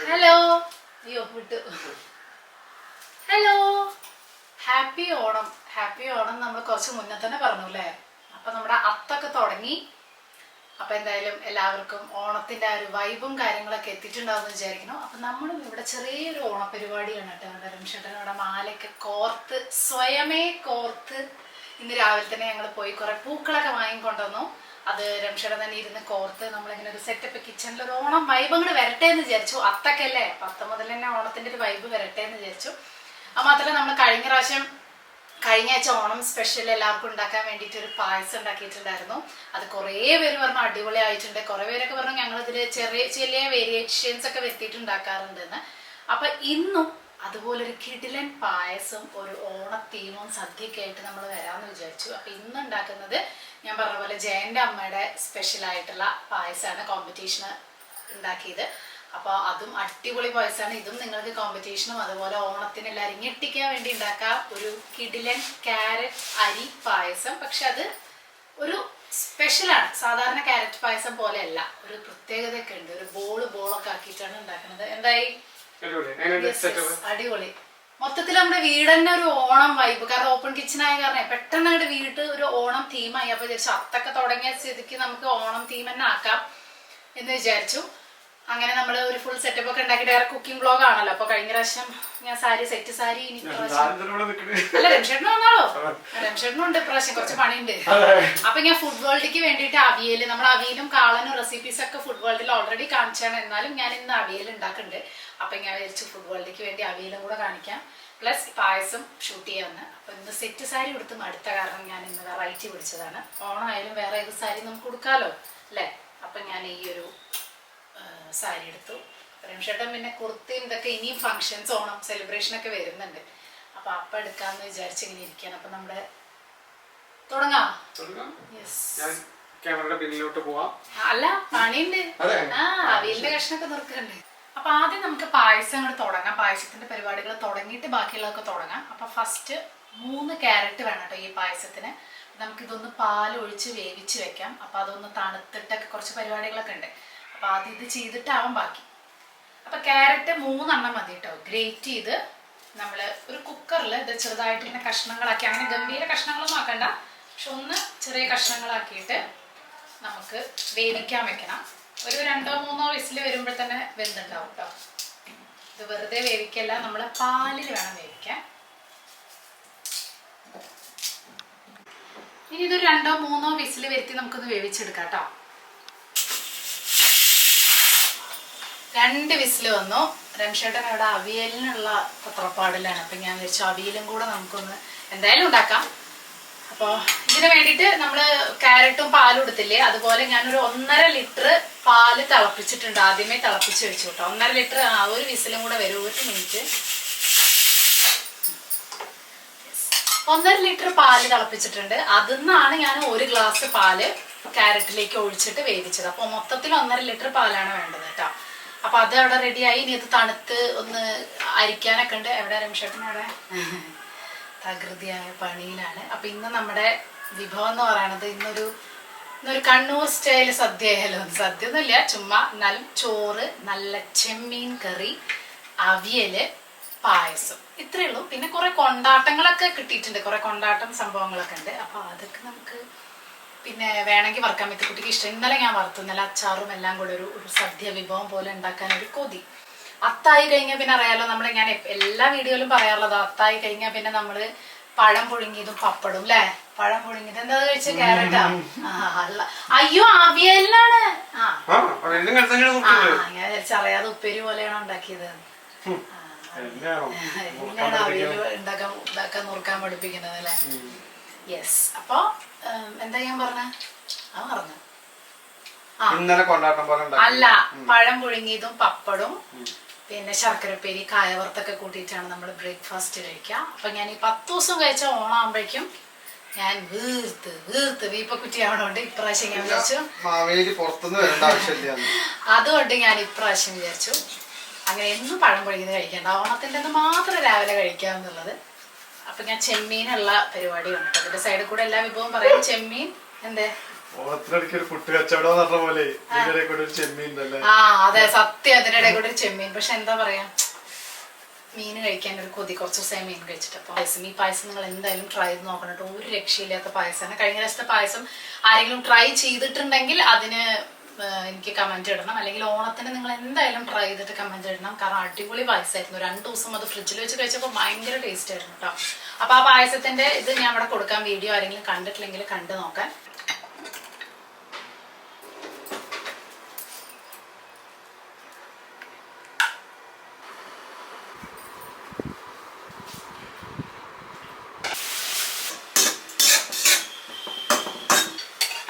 Hello അയ്യോ വിട്ടു hello happy Onam നമ്മൾ കുറച്ച് മുന്നേ തന്നെ പറഞ്ഞു അല്ലേ. അപ്പൊ നമ്മുടെ അത്തൊക്കെ തുടങ്ങി. അപ്പൊ എന്തായാലും എല്ലാവർക്കും ഓണത്തിന്റെ ആ ഒരു വൈബും കാര്യങ്ങളൊക്കെ എത്തിയിട്ടുണ്ടാവും എന്ന് വിചാരിക്കുന്നു. അപ്പൊ നമ്മളും ഇവിടെ ചെറിയൊരു ഓണപരിപാടിയാണ് കേട്ടോ. നമ്മുടെ രംഷേട്ടൻ ഇവിടെ മാലയൊക്കെ കോർത്ത് സ്വയമേ കോർത്ത് ഇന്ന് രാവിലെ തന്നെ ഞങ്ങൾ പോയി കുറെ പൂക്കളൊക്കെ വാങ്ങിക്കൊണ്ടുവന്നു. അത് രംഷേട്ടൻ തന്നെ ഇരുന്ന് കോർത്ത് നമ്മളിങ്ങനെ ഒരു സെറ്റപ്പ് കിച്ചണിൽ ഒരു ഓണം വൈബ് അങ്ങോട്ട് വരട്ടെ എന്ന് വിചാരിച്ചു. അത്തൊക്കെ അല്ലേ, 10 മുതൽ തന്നെ ഓണത്തിന്റെ ഒരു വൈബ് വരട്ടെ എന്ന് വിചാരിച്ചു. അത് മാത്രമല്ല നമ്മൾ കഴിഞ്ഞ ആഴ്ച ഓണം സ്പെഷ്യൽ എല്ലാവർക്കും ഉണ്ടാക്കാൻ വേണ്ടിയിട്ട് ഒരു പായസം ഉണ്ടാക്കിയിട്ടുണ്ടായിരുന്നു. അത് കുറേ പേര് പറഞ്ഞു അടിപൊളി ആയിട്ടുണ്ട്. കുറെ പേരൊക്കെ പറഞ്ഞു ഞങ്ങളിതിൽ ചെറിയ വേരിയേഷൻസ് ഒക്കെ വരുത്തിയിട്ട് ഉണ്ടാക്കാറുണ്ടെന്ന്. അപ്പൊ ഇന്നും അതുപോലൊരു കിടിലൻ പായസം ഒരു ഓണ തീമും സദ്യയൊക്കെ ആയിട്ട് നമ്മൾ വരാമെന്ന് വിചാരിച്ചു. അപ്പൊ ഇന്ന് ഉണ്ടാക്കുന്നത് ഞാൻ പറഞ്ഞ പോലെ ജയന്റെ അമ്മയുടെ സ്പെഷ്യൽ ആയിട്ടുള്ള പായസമാണ് കോമ്പറ്റീഷന് ഉണ്ടാക്കിയത്. അപ്പോൾ അതും അടിപൊളി പായസമാണ്. ഇതും നിങ്ങൾക്ക് കോമ്പറ്റീഷനും അതുപോലെ ഓണത്തിന് എല്ലാവരും ഞെട്ടിക്കാൻ വേണ്ടി ഉണ്ടാക്കുക ഒരു കിടിലൻ ക്യാരറ്റ് അരി പായസം. പക്ഷെ അത് ഒരു സ്പെഷ്യലാണ്. സാധാരണ ക്യാരറ്റ് പായസം പോലെയല്ല, ഒരു പ്രത്യേകതയൊക്കെ ഉണ്ട്. ഒരു ബോളൊക്കെ ആക്കിയിട്ടാണ് ഉണ്ടാക്കുന്നത്. എന്തായി? അടിപൊളി. മൊത്തത്തിൽ നമ്മുടെ വീട് തന്നെ ഒരു ഓണം വൈബ്. കാരണം ഓപ്പൺ കിച്ചൺ ആയ കാരണം പെട്ടെന്ന് അങ്ങോട്ട് വീട്ട് ഒരു ഓണം തീമായി. അപ്പൊ വിചാരിച്ചു അത്തൊക്കെ തുടങ്ങിയ സ്ഥിതിക്ക് നമുക്ക് ഓണം തീം തന്നെ ആക്കാം എന്ന് വിചാരിച്ചു. അങ്ങനെ നമ്മൾ ഒരു ഫുൾ സെറ്റപ്പ് ഒക്കെ ഉണ്ടാക്കിയിട്ട് വേറെ കുക്കിംഗ് ബ്ലോഗ് ആണല്ലോ. അപ്പൊ കഴിഞ്ഞ പ്രാവശ്യം ഞാൻ സെറ്റ് സാരി അല്ല രംഷേട്ടന് വന്നാളോ, രംഷേട്ടനും ഉണ്ട് ഇപ്രാവശ്യം കുറച്ച് പണിയുണ്ട്. അപ്പൊ ഞാൻ ഫുഡ് വേൾഡിക്ക് വേണ്ടിയിട്ട് അവിയൽ, നമ്മുടെ അവിയലും കാളനും റെസിപ്പീസ് ഒക്കെ ഫുഡ് വേൾഡിൽ ഓൾറെഡി കാണിച്ചാണ്. എന്നാലും ഞാൻ ഇന്ന് അവിയൽ ഉണ്ടാക്കുന്നുണ്ട്. അപ്പൊ ഞാൻ വിചാരിച്ചു ഫുഡ് വേൾഡിക്ക് വേണ്ടി അവിയലും കൂടെ കാണിക്കാം, പ്ലസ് പായസം ഷൂട്ട് ചെയ്യാന്ന്. അപ്പൊ ഇന്ന് സെറ്റ് സാരി കൊടുത്ത് മടുത്ത കാരണം ഞാൻ ഇന്ന് വെറൈറ്റി പിടിച്ചതാണ്. ഓണമായാലും വേറെ ഏത് സാരി നമുക്ക് കൊടുക്കാലോ അല്ലേ. അപ്പൊ ഞാൻ ഈ ഒരു സാരി എടുത്തു. രംഷേട്ടൻ പിന്നെ കുർത്തിയും ഇതൊക്കെ ഇനിയും ഫങ്ഷൻസ് ഓണം സെലിബ്രേഷൻ ഒക്കെ വരുന്നുണ്ട്. അപ്പൊ എടുക്കാന്ന് വിചാരിച്ച് ഇങ്ങനെ ഇരിക്കുകയാണ്. അപ്പൊ നമ്മുടെ തുടങ്ങാം. അല്ല പണിയുണ്ട്. അവിയലിന്റെ കഷ്ണൊക്കെ നിർക്കുന്നുണ്ട്. അപ്പൊ ആദ്യം നമുക്ക് പായസം അങ്ങോട്ട് തുടങ്ങാം. പായസത്തിന്റെ പരിപാടികൾ തുടങ്ങിയിട്ട് ബാക്കിയുള്ളതൊക്കെ തുടങ്ങാം. അപ്പൊ ഫസ്റ്റ് 3 ക്യാരറ്റ് വേണം കേട്ടോ ഈ പായസത്തിന്. നമുക്കിതൊന്ന് പാലൊഴിച്ച് വേവിച്ച് വെക്കാം. അപ്പൊ അതൊന്ന് തണുത്തിട്ടൊക്കെ കുറച്ച് പരിപാടികളൊക്കെ ഉണ്ട്. അപ്പൊ ആദ്യം ഇത് ചെയ്തിട്ടാവും ബാക്കി. അപ്പൊ ക്യാരറ്റ് 3 എണ്ണം മതി കേട്ടോ. ഗ്രേറ്റ് ചെയ്ത് നമ്മള് ഒരു കുക്കറിൽ ഇത് ചെറുതായിട്ട് ഇങ്ങനെ കഷ്ണങ്ങളാക്കി, അങ്ങനെ ഗംഭീര കഷ്ണങ്ങളൊന്നും ആക്കണ്ട, പക്ഷെ ഒന്ന് ചെറിയ കഷ്ണങ്ങളാക്കിയിട്ട് നമുക്ക് വേവിക്കാൻ വെക്കണം. ഒരു 2-3 വിസിൽ വരുമ്പോൾ തന്നെ വെന്തുണ്ടാവും കേട്ടോ. ഇത് വെറുതെ വേവിക്കല്ല, നമ്മൾ പാലിൽ വേണം വേവിക്കാൻ. ഇനി ഇതൊരു 2-3 വിസിൽ വരുത്തി നമുക്കൊന്ന് വേവിച്ചെടുക്കാം കേട്ടോ. 2 വിസിൽ വന്നു. രംഷേട്ടൻ അവിടെ അവിയലിനുള്ള പത്രപ്പാടിലാണ്. അപ്പൊ ഞാൻ വിചാരിച്ചു അവിയലും കൂടെ നമുക്കൊന്ന് എന്തായാലും ഉണ്ടാക്കാം. അപ്പോൾ ഇതിന് വേണ്ടിയിട്ട് നമ്മൾ ക്യാരറ്റും പാലും എടുത്തില്ലേ, അതുപോലെ ഞാനൊരു 1.5 ലിറ്റർ പാല് തിളപ്പിച്ചിട്ടുണ്ട്. ആദ്യമേ തിളപ്പിച്ച് വെച്ചു കേട്ടോ. 1.5 ലിറ്റർ ഒരു വിസിലും കൂടെ വരും. 1 മിനിറ്റ്. 1.5 ലിറ്റർ പാല് തിളപ്പിച്ചിട്ടുണ്ട്. അതിന്നാണ് ഞാൻ 1 ഗ്ലാസ് പാല് ക്യാരറ്റിലേക്ക് ഒഴിച്ചിട്ട് വേവിച്ചത്. അപ്പോൾ മൊത്തത്തിൽ 1.5 ലിറ്റർ പാലാണ് വേണ്ടത് കേട്ടോ. അപ്പൊ അത് അവിടെ റെഡിയായി. ഇനി ഇത് തണുത്ത് ഒന്ന് അരിക്കാനൊക്കെ ഉണ്ട്. എവിടെ രംഷേട്ടൻ അവിടെ തകൃതിയായ പണിയിലാണ്. അപ്പൊ ഇന്ന് നമ്മുടെ വിഭവം എന്ന് പറയുന്നത് ഇന്നൊരു കണ്ണൂർ സ്റ്റൈൽ സദ്യ ആയാലോ. സദ്യ ഒന്നുമില്ല, ചുമ്മാ എന്നാലും ചോറ്, നല്ല ചെമ്മീൻ കറി, അവിയല്, പായസം, ഇത്രയേ ഉള്ളൂ. പിന്നെ കുറെ കൊണ്ടാട്ടങ്ങളൊക്കെ കിട്ടിയിട്ടുണ്ട്, കുറെ കൊണ്ടാട്ടം സംഭവങ്ങളൊക്കെ ഉണ്ട്. അപ്പൊ അതൊക്കെ നമുക്ക് പിന്നെ വേണമെങ്കിൽ വറുക്കാൻ പറ്റും. കുട്ടിക്ക് ഇഷ്ടം. ഇന്നലെ ഞാൻ വറുത്തു. ഇന്നലെ അച്ചാറും എല്ലാം കൂടെ ഒരു സദ്യ വിഭവം പോലെ ഉണ്ടാക്കാൻ ഒരു കൊതി. അത്തായി കഴിഞ്ഞാൽ പിന്നെ അറിയാലോ, ഞാൻ എല്ലാ വീഡിയോയിലും പറയാറുള്ളത് അത്തായി കഴിഞ്ഞാൽ പിന്നെ നമ്മള് പഴം പുഴുങ്ങിയതും പപ്പടും അല്ലേ. പഴം പുഴുങ്ങിയത് എന്താ കഴിച്ച ക്യാരറ്റാ? അല്ല, അയ്യോ അവിയലാണ്. ഞാൻ വിചാരിച്ചറിയാതെ ഉപ്പേരി പോലെയാണോ ഉണ്ടാക്കിയത്. എങ്ങനെയാണ് അവിയൽ ഉണ്ടാക്കാൻ നുറുക്കാൻ പഠിപ്പിക്കുന്നത് അല്ലേ. യെസ്. അപ്പൊ എന്താ ഞാൻ പറഞ്ഞ പറഞ്ഞു അല്ല, പഴം പുഴുങ്ങിയതും പപ്പടും പിന്നെ ശർക്കരപ്പേരി കായവർത്തൊക്കെ കൂട്ടിയിട്ടാണ് നമ്മൾ ബ്രേക്ക്ഫാസ്റ്റ് കഴിക്കുക. അപ്പൊ ഞാൻ ഈ 10 ദിവസം കഴിച്ച ഓണാകുമ്പോഴേക്കും ഞാൻ വീർത്ത് വീപ്പക്കുറ്റി ആവണോണ്ട് ഇപ്രാവശ്യം ഞാൻ വിചാരിച്ചു അതുകൊണ്ട് ഞാൻ ഇപ്രാവശ്യം വിചാരിച്ചു അങ്ങനെ എന്നും പഴം പുഴുങ്ങിയത് കഴിക്കണ്ട, ഓണത്തിന്റെ മാത്രം രാവിലെ കഴിക്കാമെന്നുള്ളത്. അപ്പൊ ഞാൻ ചെമ്മീനുള്ള പരിപാടി കണ്ടു. അതിന്റെ സൈഡിൽ കൂടെ എല്ലാ വിഭവവും പറയും. ചെമ്മീൻ എന്തേ ഓണത്തിനിടയ്ക്ക് ഒരു പുട്ട് കച്ചവടം പറഞ്ഞ പോലെ ഇതിനിടെ കൂടെ ഒരു ചെമ്മീൻ ഉണ്ടല്ലേ? ആ അതെ സത്യം, അതിനിടെ കൂടെ ഒരു ചെമ്മീൻ. പക്ഷെ എന്താ പറയാ, മീൻ കഴിക്കാൻ ഒരു കൊതി, കുറച്ച് ദിവസമായി മീൻ കഴിച്ചിട്ട്. പായസം, ഈ പായസം നിങ്ങൾ എന്തായാലും ട്രൈ ചെയ്ത് നോക്കണം കേട്ടോ. ഒരു രക്ഷയില്ലാത്ത പായസമാണ്. കഴിഞ്ഞ പ്രാവശ്യത്തെ പായസം ആരെങ്കിലും ട്രൈ ചെയ്തിട്ടുണ്ടെങ്കിൽ അതിന് എനിക്ക് കമന്റ് ഇടണം, അല്ലെങ്കിൽ ഓണത്തിന് നിങ്ങൾ എന്തായാലും ട്രൈ ചെയ്തിട്ട് കമന്റ് ഇടണം. കാരണം അടിപൊളി പായസമായിരുന്നു. 2 ദിവസം അത് ഫ്രിഡ്ജിൽ വെച്ച് കഴിച്ചപ്പോൾ ഭയങ്കര ടേസ്റ്റ് ആയിരുന്നു കേട്ടോ. അപ്പൊ ആ പായസത്തിന്റെ ഇത് ഞാൻ ഇവിടെ കൊടുക്കാം, വീഡിയോ ആരെങ്കിലും കണ്ടിട്ടില്ലെങ്കിൽ കണ്ടു നോക്കാൻ.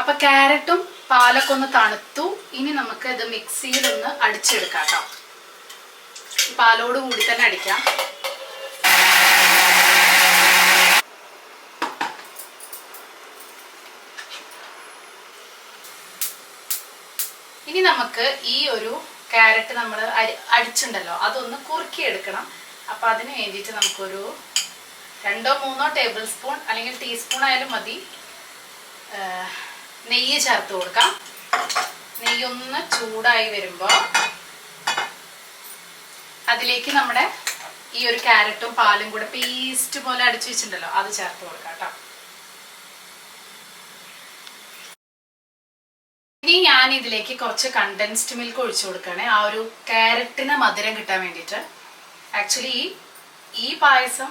അപ്പൊ ക്യാരറ്റും പാലൊക്കെ ഒന്ന് തണുത്തു. ഇനി നമുക്ക് ഇത് മിക്സിയിൽ ഒന്ന് അടിച്ചെടുക്കാം കേട്ടോ. പാലോട് കൂടി തന്നെ അടിക്കാം. ഇനി നമുക്ക് ഈ ഒരു ക്യാരറ്റ് നമ്മൾ അടിച്ചിട്ടുണ്ടല്ലോ അതൊന്ന് കുറുക്കിയെടുക്കണം. അപ്പൊ അതിന് വേണ്ടിയിട്ട് നമുക്കൊരു 2-3 ടേബിൾ സ്പൂൺ അല്ലെങ്കിൽ ടീസ്പൂൺ ആയാലും മതി നെയ്യ് ചേർത്ത് കൊടുക്കാം. നെയ്യൊന്ന് ചൂടായി വരുമ്പോൾ അതിലേക്ക് നമ്മുടെ ഈ ഒരു ക്യാരറ്റും പാലും കൂടെ പേസ്റ്റ് പോലെ അടിച്ചു വെച്ചിട്ടുണ്ടല്ലോ അത് ചേർത്ത് കൊടുക്കാം കേട്ടോ. ഇനി ഞാൻ ഇതിലേക്ക് കുറച്ച് കണ്ടൻസ്ഡ് മിൽക്ക് ഒഴിച്ചു കൊടുക്കുകയാണ്, ആ ഒരു ക്യാരറ്റിന് മധുരം കിട്ടാൻ വേണ്ടിയിട്ട്. ആക്ച്വലി ഈ പായസം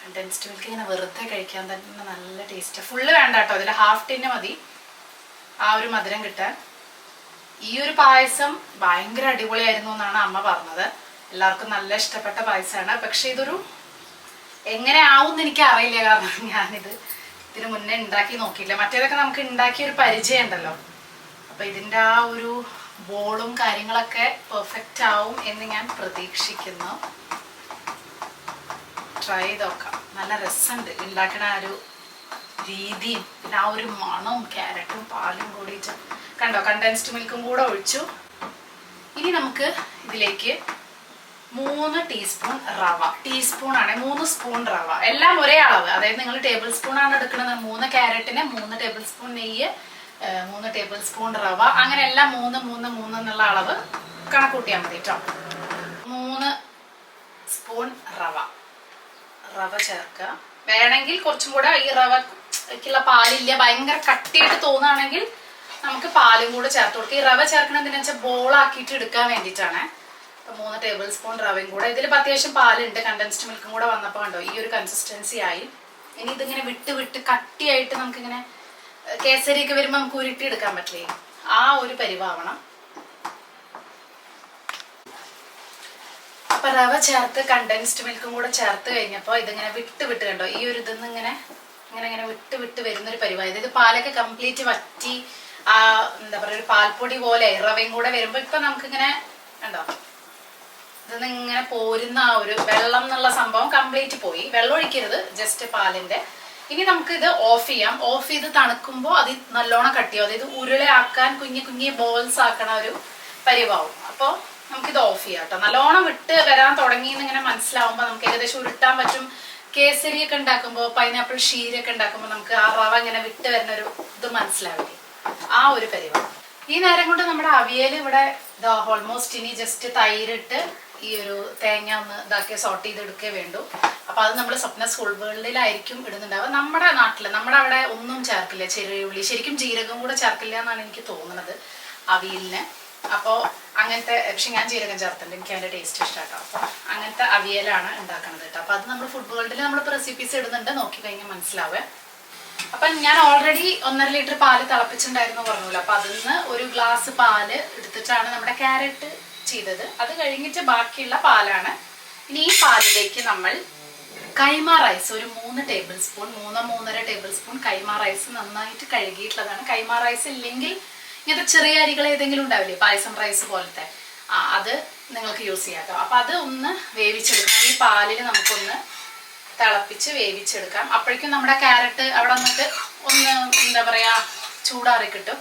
കണ്ടൻസ്ഡ് മിൽക്ക് ഇങ്ങനെ വെറുതെ കഴിക്കാൻ തന്നെ നല്ല ടേസ്റ്റ്. ഫുള്ള് വേണ്ട കേട്ടോ, അതിൽ ഹാഫ് ടിന്ന് മതി ആ ഒരു മധുരം കിട്ടാൻ. ഈ ഒരു പായസം ഭയങ്കര അടിപൊളിയായിരുന്നു എന്നാണ് അമ്മ പറഞ്ഞത്. എല്ലാവർക്കും നല്ല ഇഷ്ടപ്പെട്ട പായസമാണ്. പക്ഷെ ഇതൊരു എങ്ങനെ ആവും എന്ന് എനിക്ക് അറിയില്ല, കാരണം ഇതിന് മുന്നേ ഉണ്ടാക്കി നോക്കിയില്ല. മറ്റേതൊക്കെ നമുക്ക് ഉണ്ടാക്കിയ ഒരു പരിചയം ഉണ്ടല്ലോ. അപ്പൊ ഇതിൻ്റെ ആ ഒരു ബോളും കാര്യങ്ങളൊക്കെ പെർഫെക്റ്റ് ആവും എന്ന് ഞാൻ പ്രതീക്ഷിക്കുന്നു. ട്രൈ ചെയ്ത് നോക്കാം. നല്ല രസമുണ്ട് ഉണ്ടാക്കണ ആ ഒരു രീതിയും പിന്നെ ആ ഒരു മണവും ക്യാരറ്റും പാലും കൂടിയിട്ട്. കണ്ടോ, കണ്ടൻസ്ഡ് മിൽക്കും കൂടെ ഒഴിച്ചു. ഇനി നമുക്ക് ഇതിലേക്ക് 3 ടീസ്പൂൺ റവ, ടീസ്പൂൺ ആണ് 3 സ്പൂൺ റവ, എല്ലാം ഒരേ അളവ്. അതായത് നിങ്ങൾ ടേബിൾ സ്പൂൺ ആണ് എടുക്കുന്നത്, 3 ക്യാരറ്റിന് 3 ടേബിൾ സ്പൂൺ നെയ്യ്, 3 ടേബിൾ സ്പൂൺ റവ, അങ്ങനെ എല്ലാം 3 എന്നുള്ള അളവ് കണക്കൂട്ടിയാൽ മതി കേട്ടോ. 3 സ്പൂൺ റവ ചേർക്കുക. വേണമെങ്കിൽ കുറച്ചും കൂടെ ഈ റവക്കുള്ള പാലില്ല, ഭയങ്കര കട്ടിയായിട്ട് തോന്നുകയാണെങ്കിൽ നമുക്ക് പാലും കൂടെ ചേർത്ത് കൊടുക്കുക. ഈ റവ ചേർക്കണതിന് വെച്ചാൽ ബോളാക്കിയിട്ട് എടുക്കാൻ വേണ്ടിയിട്ടാണ്. 3 ടേബിൾ സ്പൂൺ റവയും കൂടെ. ഇതിൽ അത്യാവശ്യം പാലുണ്ട്, കണ്ടൻസ്ഡ് മിൽക്കും കൂടെ വന്നപ്പോൾ കണ്ടോ ഈ ഒരു കൺസിസ്റ്റൻസി ആയി. ഇനി ഇതിങ്ങനെ വിട്ട് കട്ടിയായിട്ട് നമുക്കിങ്ങനെ കേസരിയൊക്കെ വരുമ്പോൾ നമുക്ക് ഉരുട്ടി എടുക്കാൻ പറ്റില്ലേ, ആ ഒരു പരിവാവണം. അപ്പൊ റവ ചേർത്ത് കണ്ടൻസ്ഡ് മിൽക്കും കൂടെ ചേർത്ത് കഴിഞ്ഞപ്പോൾ ഇതിങ്ങനെ വിട്ട് കണ്ടോ ഈ ഒരു ഇതൊന്നും ഇങ്ങനെ വിട്ട് വരുന്നൊരു പരിവായത്. ഇത് പാലൊക്കെ കംപ്ലീറ്റ് വറ്റി ആ എന്താ പറയുക ഒരു പാൽപ്പൊടി പോലെ റവയും കൂടെ വരുമ്പോൾ ഇപ്പൊ നമുക്കിങ്ങനെ കണ്ടോ ഇതൊന്ന് ഇങ്ങനെ പോരുന്ന ആ ഒരു വെള്ളം എന്നുള്ള സംഭവം കംപ്ലീറ്റ് പോയി. വെള്ളം ഒഴിക്കരുത്, ജസ്റ്റ് പാലിന്റെ. ഇനി നമുക്ക് ഇത് ഓഫ് ചെയ്യാം. ഓഫ് ചെയ്ത് തണുക്കുമ്പോൾ അത് നല്ലോണം കട്ടിയാവും. അതായത് ഉരുളയാക്കാൻ കുഞ്ഞി ബോൾസ് ആക്കണ ഒരു പരിവാവും. അപ്പോൾ നമുക്കിത് ഓഫ് ചെയ്യാം കേട്ടോ. നല്ലോണം വിട്ട് വരാൻ തുടങ്ങി എന്നിങ്ങനെ മനസ്സിലാവുമ്പോൾ നമുക്ക് ഏകദേശം ഉരുട്ടാൻ പറ്റും. കേസരിയൊക്കെ ഉണ്ടാക്കുമ്പോൾ പൈനാപ്പിൾ ഷീരൊക്കെ ഉണ്ടാക്കുമ്പോൾ നമുക്ക് ആ റവ ഇങ്ങനെ വിട്ട് വരുന്ന ഒരു ഇത് മനസ്സിലാവില്ലേ, ആ ഒരു പരിവാവും. ഈ നേരം കൊണ്ട് നമ്മുടെ അവിയൽ ഇവിടെ ഓൾമോസ്റ്റ് ഇനി ജസ്റ്റ് തൈരിട്ട് ഈ ഒരു തേങ്ങ ഒന്ന് ഇതാക്കി സോട്ട് ചെയ്തെടുക്കേ വേണ്ടു. അപ്പൊ അത് നമ്മൾ സ്വപ്ന സ്കൂൾ വേൾഡിലായിരിക്കും ഇടുന്നുണ്ടാവുക. നമ്മുടെ നാട്ടില് നമ്മുടെ അവിടെ ഒന്നും ചേർക്കില്ല, ചെറിയുള്ളി ശരിക്കും ജീരകം കൂടെ ചേർക്കില്ല എന്നാണ് എനിക്ക് തോന്നുന്നത് അവിയലിന്. അപ്പോൾ അങ്ങനത്തെ, പക്ഷെ ഞാൻ ജീരകം ചേർത്തിട്ടുണ്ട്, എനിക്ക് അതിന്റെ ടേസ്റ്റ് ഇഷ്ടമാട്ടോ. അപ്പൊ അങ്ങനത്തെ അവിയലാണ് ഉണ്ടാക്കുന്നത് കേട്ടോ. അപ്പൊ അത് നമ്മൾ ഫുഡ് വേൾഡിൽ നമ്മളിപ്പോൾ റെസിപ്പീസ് ഇടുന്നുണ്ട്, നോക്കി കഴിഞ്ഞാൽ മനസ്സിലാവേ. അപ്പൊ ഞാൻ ഓൾറെഡി 1.5 ലിറ്റർ പാല് തിളപ്പിച്ചിട്ടുണ്ടായിരുന്നു പറഞ്ഞല്ലോ. അപ്പൊ അതിന്ന് ഒരു ഗ്ലാസ് പാല് എടുത്തിട്ടാണ് നമ്മുടെ ക്യാരറ്റ് ചെയ്തത്. അത് കഴിഞ്ഞിട്ട് ബാക്കിയുള്ള പാലാണ്. ഇനി ഈ പാലിലേക്ക് നമ്മൾ കൈമ റൈസ് ഒരു 3 ടേബിൾ സ്പൂൺ 3-3.5 ടേബിൾ സ്പൂൺ കൈമ റൈസ് നന്നായിട്ട് കഴുകിയിട്ടുള്ളതാണ്. കൈമ റൈസ് ഇല്ലെങ്കിൽ ഇങ്ങനത്തെ ചെറിയ അരികൾ ഏതെങ്കിലും ഉണ്ടാവില്ലേ, പായസം റൈസ് പോലത്തെ, അത് നിങ്ങൾക്ക് യൂസ് ചെയ്യാം കേട്ടോ. അപ്പൊ അത് ഒന്ന് വേവിച്ചെടുക്കണം. ഈ പാലിൽ നമുക്കൊന്ന് തിളപ്പിച്ച് വേവിച്ചെടുക്കാം. അപ്പോഴേക്കും നമ്മുടെ ക്യാരറ്റ് അവിടെ വന്നിട്ട് ഒന്ന് എന്താ പറയാ ചൂടാറി കിട്ടും.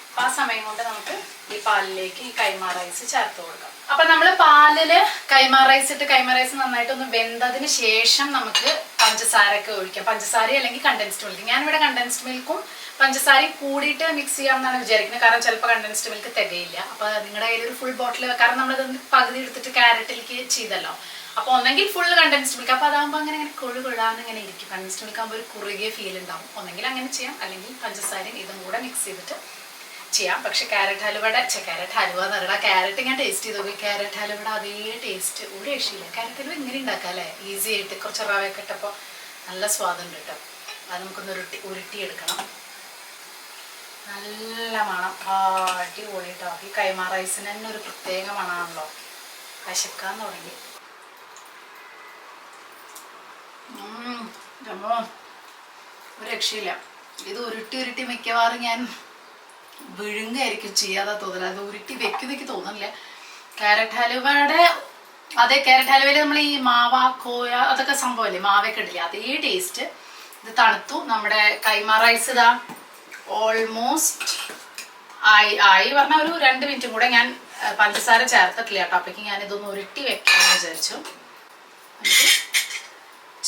അപ്പൊ ആ സമയം കൊണ്ട് നമുക്ക് ഈ പാലിലേക്ക് ഈ കൈമാ റൈസ് ചേർത്ത് കൊടുക്കാം. അപ്പൊ നമ്മൾ പാലില് കൈമാ റൈസ് ഇട്ട് കൈമാ റൈസ് നന്നായിട്ടൊന്ന് വെന്തതിന് ശേഷം നമുക്ക് പഞ്ചസാരയൊക്കെ ഒഴിക്കാം. പഞ്ചസാര അല്ലെങ്കിൽ കണ്ടൻസ്ഡ് മിൽക്ക്. ഞാനിവിടെ കണ്ടൻസ്ഡ് മിൽക്കും പഞ്ചസാരയും കൂടിയിട്ട് മിക്സ് ചെയ്യാമെന്നാണ് വിചാരിക്കുന്നത്. കാരണം ചിലപ്പോൾ കണ്ടൻസ്ഡ് മിൽക്ക് തികയില്ല. അപ്പൊ നിങ്ങളുടെ കയ്യിൽ ഒരു ഫുൾ ബോട്ടിൽ, കാരണം നമ്മളത് പകുതി എടുത്തിട്ട് ക്യാരറ്റിലേക്ക് ചെയ്തല്ലോ. അപ്പോൾ ഒന്നെങ്കിൽ ഫുൾ കണ്ടൻസ്ഡ് മിൽക്ക്, അപ്പോൾ അതാകുമ്പോൾ അങ്ങനെ കൊഴുകൊഴാന്ന് ഇങ്ങനെ ഇരിക്കും. കണ്ടൻസ്ഡ് മിൽക്ക് ആകുമ്പോൾ ഒരു കുറുകിയ ഫീൽ ഉണ്ടാവും. ഒന്നെങ്കിൽ അങ്ങനെ ചെയ്യാം, അല്ലെങ്കിൽ പഞ്ചസാരയും ഇതും കൂടെ മിക്സ് ചെയ്തിട്ട് ചെയ്യാം. പക്ഷെ ക്യാരറ്റ് ഹലുവ എന്ന് പറയുക, ക്യാരറ്റ് ഞാൻ ടേസ്റ്റ് ചെയ്ത് നോക്കി. ക്യാരറ്റ് ഹലുവയുടെ അതേ ടേസ്റ്റ് ഒരു രക്ഷയില്ല. ക്യാരറ്റ് ഹലുവ ഇങ്ങനെ ഉണ്ടാക്കാം അല്ലേ, ഈസി ആയിട്ട്. കുറച്ച് റവയൊക്കെ ഇട്ടപ്പോൾ നല്ല സ്വാദുണ്ട് കേട്ടോ. അത് നമുക്കൊന്ന് ഉരുട്ടിയെടുക്കണം. നല്ല മണം, അടിപൊളി കേട്ടോ. ഈ കൈമാ റൈസിന് തന്നെ ഒരു പ്രത്യേക മണമാണല്ലോ. കശക്കാൻ തുടങ്ങി. ഒരു രക്ഷയില്ല. ഇത് ഉരുട്ടി മിക്കവാറും ഞാൻ വിഴുങ്ങായിരിക്കും ചെയ്യാതെ തോന്നില്ല. അത് ഉരുട്ടി വെക്കുന്നേക്ക് തോന്നുന്നില്ല. ക്യാരറ്റ് ഹലുവയുടെ അതേ ക്യാരറ്റ് ഹലുവയിൽ നമ്മൾ ഈ മാവ കോയ അതൊക്കെ സംഭവമല്ലേ, മാവയൊക്കെ ഇടില്ലേ, അതേ ടേസ്റ്റ്. ഇത് തണുത്തു. നമ്മുടെ കൈമാ റൈസ് ഇതാ ഓൾമോസ്റ്റ് ആയി പറഞ്ഞാൽ ഒരു 2 മിനിറ്റും കൂടെ. ഞാൻ പഞ്ചസാര ചേർത്തിട്ടില്ല കേട്ടോ. അപ്പോഴേക്കും ഞാൻ ഇതൊന്ന് ഉരുട്ടി വെക്കാമെന്ന് വിചാരിച്ചു.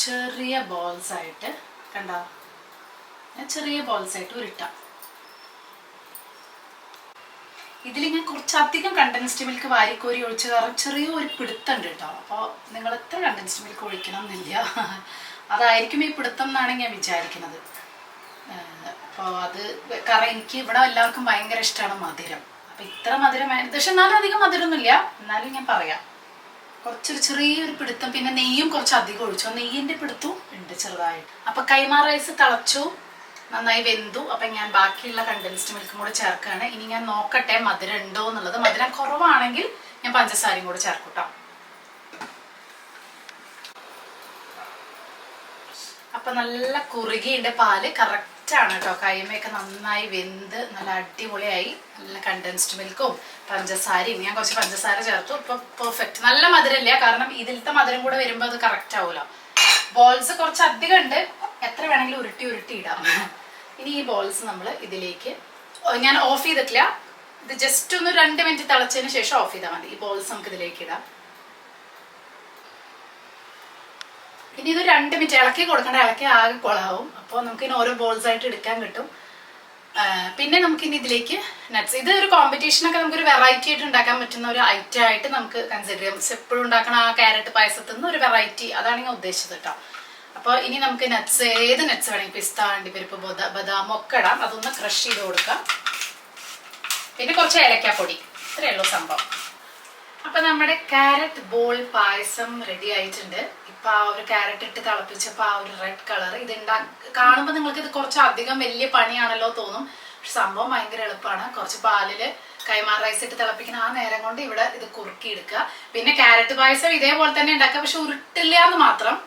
ചെറിയ ബോൾസ് ആയിട്ട് കണ്ടോ, ചെറിയ ബോൾസ് ആയിട്ട് ഉരുട്ടാം. ഇതിൽ ഞാൻ കുറച്ചധികം കണ്ടൻസ്ഡ് മിൽക്ക് വാരിക്കോരി ഒഴിച്ച്, കാരണം ചെറിയൊരു പിടുത്തമുണ്ട് കേട്ടോ. അപ്പോൾ നിങ്ങൾ എത്ര കണ്ടൻസ്ഡ് മിൽക്ക് ഒഴിക്കണം എന്നില്ല. അതായിരിക്കും ഈ പിടുത്തം എന്നാണ് ഞാൻ വിചാരിക്കുന്നത്. അപ്പോൾ അത് കാരണം എനിക്ക് ഇവിടെ എല്ലാവർക്കും ഭയങ്കര ഇഷ്ടമാണ് മധുരം. അപ്പം ഇത്ര മധുരം പക്ഷെ എന്നാലും അധികം മധുരമൊന്നുമില്ല. എന്നാലും ഞാൻ പറയാം, കുറച്ചൊരു ചെറിയൊരു പിടുത്തം. പിന്നെ നെയ്യും കുറച്ച് അധികം ഒഴിച്ചു. നെയ്യിൻ്റെ പിടുത്തവും ഉണ്ട് ചെറുതായിട്ട്. അപ്പം കൈമാ റൈസ് തിളച്ചു, നന്നായി വെന്തു. അപ്പം ഞാൻ ബാക്കിയുള്ള കണ്ടൻസ്ഡ് മിൽക്കും കൂടെ ചേർക്കുകയാണ്. ഇനി ഞാൻ നോക്കട്ടെ മധുരം ഉണ്ടോ എന്നുള്ളത്. മധുരം കുറവാണെങ്കിൽ ഞാൻ പഞ്ചസാരയും കൂടെ ചേർക്കൂട്ടോ. അപ്പം നല്ല കുറുകിയുണ്ട് പാല്, കറക്റ്റാണ് കേട്ടോ. കൈമയൊക്കെ നന്നായി വെന്ത് നല്ല അടിപൊളിയായി. നല്ല കണ്ടൻസ്ഡ് മിൽക്കും പഞ്ചസാരയും ഞാൻ കുറച്ച് പഞ്ചസാര ചേർത്തു. ഇപ്പം പെർഫെക്റ്റ്. നല്ല മധുരമില്ല, കാരണം ഇതിലത്തെ മധുരം കൂടെ വരുമ്പോൾ അത് കറക്റ്റ് ആവുമല്ലോ. ബോൾസ് കുറച്ച് അധികം ഉണ്ട്, എത്ര വേണമെങ്കിലും ഉരുട്ടി ഇടാം. ഇനി ഈ ബോൾസ് നമ്മൾ ഇതിലേക്ക് ഞാൻ ഓഫ് ചെയ്തിട്ടില്ല. ഇത് ജസ്റ്റ് ഒന്ന് 2 മിനിറ്റ് തിളച്ചതിന് ശേഷം ഓഫ് ചെയ്താൽ മതി. ഈ ബോൾസ് നമുക്ക് ഇതിലേക്ക് ഇടാം. ഇനി ഇത് 2 മിനിറ്റ് ഇളക്കി കൊടുക്കേണ്ട, ഇളക്കി ആകെ കൊളാവും. അപ്പോൾ നമുക്ക് ഇനി ഓരോ ബോൾസ് ആയിട്ട് എടുക്കാൻ കിട്ടും. പിന്നെ നമുക്കിനി ഇതിലേക്ക് നട്ട്സ്. ഇത് ഒരു കോമ്പറ്റീഷനൊക്കെ നമുക്കൊരു വെറൈറ്റി ആയിട്ട് ഉണ്ടാക്കാൻ പറ്റുന്ന ഒരു ഐറ്റം ആയിട്ട് നമുക്ക് കൺസിഡർ ചെയ്യാം. എപ്പോഴും ഉണ്ടാക്കണ ആ ക്യാരറ്റ് പായസത്തിൽ നിന്ന് ഒരു വെറൈറ്റി, അതാണ് ഞാൻ ഉദ്ദേശിച്ചത് കേട്ടോ. അപ്പോൾ ഇനി നമുക്ക് നട്ട്സ്, ഏത് നട്ട്സ് വേണമെങ്കിൽ, പിസ്ത, അണ്ടിപ്പരിപ്പ്, ബദാം ഒക്കെ ഇടാം. അതൊന്ന് ക്രഷ് ചെയ്ത് കൊടുക്കാം. പിന്നെ കുറച്ച് ഏലക്കാപ്പൊടി, ഇത്രയേ ഉള്ളൂ സംഭവം. അപ്പൊ നമ്മുടെ ക്യാരറ്റ് ബോൾ പായസം റെഡി ആയിട്ടുണ്ട്. ഇപ്പൊ ആ ഒരു ക്യാരറ്റ് ഇട്ട് തിളപ്പിച്ചപ്പോ ആ ഒരു റെഡ് കളർ ഇത് കാണുമ്പോൾ നിങ്ങൾക്ക് ഇത് കുറച്ച് അധികം വലിയ പണിയാണല്ലോ തോന്നും. പക്ഷെ സംഭവം ഭയങ്കര എളുപ്പമാണ്. കുറച്ച് പാലില് കൈമാ റൈസ് ഇട്ട് തിളപ്പിക്കുന്ന ആ നേരം കൊണ്ട് ഇവിടെ ഇത് കുറുക്കി എടുക്കുക. പിന്നെ ക്യാരറ്റ് പായസം ഇതേപോലെ തന്നെ ഉണ്ടാക്കുക, പക്ഷെ ഉരുട്ടില്ല എന്ന് മാത്രം.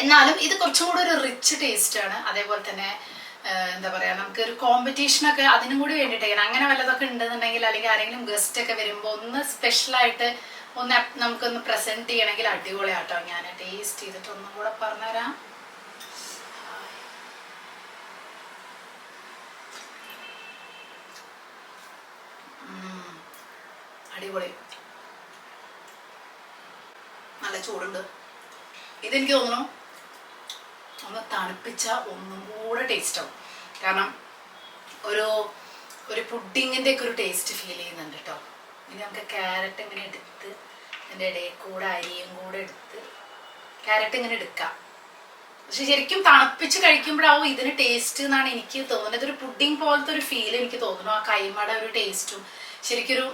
എന്നാലും ഇത് കുറച്ചും കൂടെ ഒരു റിച്ച് ടേസ്റ്റ് ആണ്. അതേപോലെ തന്നെ എന്താ പറയാ, നമുക്ക് ഒരു കോമ്പറ്റീഷനൊക്കെ അതിനും കൂടി വേണ്ടിയിട്ടാണ്. അങ്ങനെ വല്ലതൊക്കെ ഉണ്ടെന്നുണ്ടെങ്കിൽ, അല്ലെങ്കിൽ ആരെങ്കിലും ഗസ്റ്റ് ഒക്കെ വരുമ്പോൾ ഒന്ന് സ്പെഷ്യലായിട്ട് ഒന്ന് നമുക്കൊന്ന് പ്രസന്റ് ചെയ്യണമെങ്കിൽ അടിപൊളിയാട്ടോ. ഞാൻ ടേസ്റ്റ് ചെയ്തിട്ട് ഒന്നും കൂടെ പറഞ്ഞുതരാം. അടിപൊളി, നല്ല ചൂടുണ്ട്. ഇതെനിക്ക് തോന്നുന്നു ഒന്ന് തണുപ്പിച്ച ഒന്നും കൂടെ ടേസ്റ്റ് ആവും. കാരണം ഒരു പുഡിങ്ങിൻ്റെ ഒക്കെ ഒരു ടേസ്റ്റ് ഫീൽ ചെയ്യുന്നുണ്ട് കേട്ടോ. ഇനി നമുക്ക് ക്യാരറ്റ് ഇങ്ങനെ എടുത്ത് അതിൻ്റെ ഇടയിൽ കൂടെ അരിയും കൂടെ എടുത്ത് ക്യാരറ്റ് ഇങ്ങനെ എടുക്കാം. പക്ഷെ ശരിക്കും തണുപ്പിച്ച് കഴിക്കുമ്പോഴാവും ഇതിന് ടേസ്റ്റ് എന്നാണ് എനിക്ക് തോന്നുന്നത്. ഒരു പുഡിങ് പോലത്തെ ഒരു ഫീൽ എനിക്ക് തോന്നുന്നു. ആ കൈമയുടെ ഒരു ടേസ്റ്റും ശരിക്കൊരു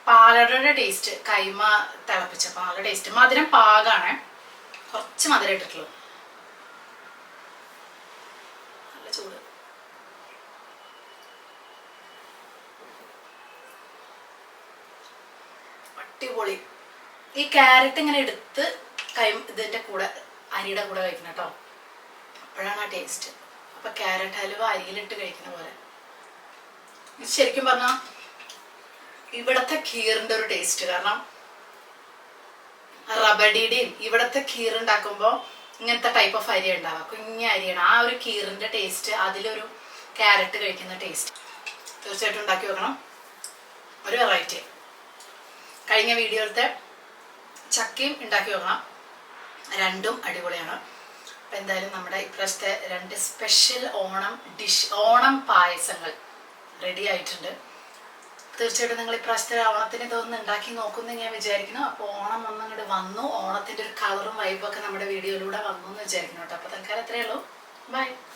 പാലടയുടെ ടേസ്റ്റ്, കൈമ തിളപ്പിച്ച പാലയുടെ ടേസ്റ്റ്. മധുരം പാകാണ്, കുറച്ച് മധുരം ഇട്ടിട്ടുള്ളൂ. നല്ല ചൂട്. അടിപൊളി. ഈ ക്യാരറ്റ് ഇങ്ങനെ എടുത്ത് ഇതിന്റെ കൂടെ അരിയുടെ കൂടെ കഴിക്കണം കേട്ടോ, അപ്പോഴാണ് ആ ടേസ്റ്റ്. അപ്പൊ ക്യാരറ്റ് ഹലുവ അരിയിലിട്ട് കഴിക്കുന്ന പോലെ. ഇത് ശരിക്കും പറഞ്ഞാൽ ഇവിടത്തെ ഖീറിന്റെ ഒരു ടേസ്റ്റ്. കാരണം റബഡിയുടെയും ഇവിടത്തെ ഖീർ ഉണ്ടാക്കുമ്പോൾ ഇങ്ങനത്തെ ടൈപ്പ് ഓഫ് അരി ഉണ്ടാവുക, കുഞ്ഞ അരിയാണ്. ആ ഒരു ഖീറിന്റെ ടേസ്റ്റ്, അതിലൊരു ക്യാരറ്റ് കഴിക്കുന്ന ടേസ്റ്റ് തീർച്ചയായിട്ടും ഉണ്ടാക്കി വെക്കണം. ഒരു വെറൈറ്റി. കഴിഞ്ഞ വീഡിയോയിലത്തെ ചക്കയും ഉണ്ടാക്കി നോക്കണം. രണ്ടും അടിപൊളിയാണ്. അപ്പം എന്തായാലും നമ്മുടെ ഇപ്രാവശ്യത്തെ 2 സ്പെഷ്യൽ ഓണം പായസങ്ങൾ റെഡി ആയിട്ടുണ്ട്. തീർച്ചയായിട്ടും നിങ്ങൾ ഇപ്രാവശ്യത്തെ ഓണത്തിന് ഇതൊന്ന് ഉണ്ടാക്കി നോക്കുമെന്ന് ഞാൻ വിചാരിക്കുന്നു. അപ്പോൾ ഓണം ഒന്നങ്ങോട്ട് വന്നു, ഓണത്തിൻ്റെ ഒരു കളറും വൈബൊക്കെ നമ്മുടെ വീഡിയോയിലൂടെ വന്നു എന്ന് വിചാരിക്കുന്നു കേട്ടോ. അപ്പോൾ തൽക്കാലം അത്രയേ ഉള്ളൂ. ബൈ.